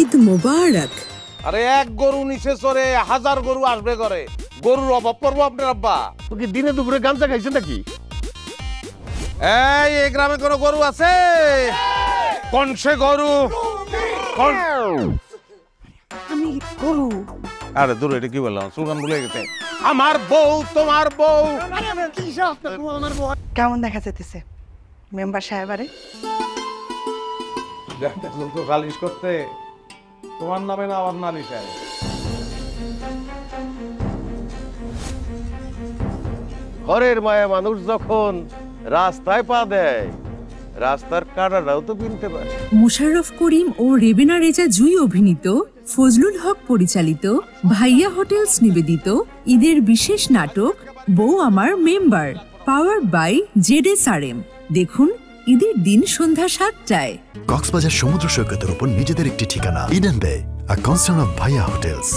ঈদ মোবারক। আরে এক গরু নিচে চড়ে 1000 গরু আসবে করে, গরুর অভাব পড়বো আপনার আব্বা? তুই দিনে দুপুরে গাঞ্জা খাইছেন নাকি? এই গ্রামে কোনো গরু আছে? কনসে গরু? আমি গরু। আরে দূর, এটা কি বললাম, সুগান ভুলে গেছে। আমার বউ তোমার বউ। কেমন দেখা যেতেছে মেম্বার সাহেবারে? সালিশ করতে তোমার নামে না আমার নালিশ সাহেব। ঘরের মায়া মানুষ যখন রাস্তায় পা দেয়, রাস্তার কাঁটাটাও তো কিনতে পারে। মুশাররফ করিম ও রেবেনা রেজা জুই অভিনীত, ফজলুল হক পরিচালিত, ভাইয়া হোটেলস নিবেদিত ঈদের বিশেষ নাটক বউ আমার মেম্বার, পাওয়ার বাই জেডএসআরএম। দেখুন ঈদের দিন সন্ধ্যা 7টায়। কক্সবাজার সমুদ্র সৈকতের উপর নিজেদের একটি ঠিকানা, ইডেন বে, আ কনসার্ন অফ ভাইয়া হোটেলস।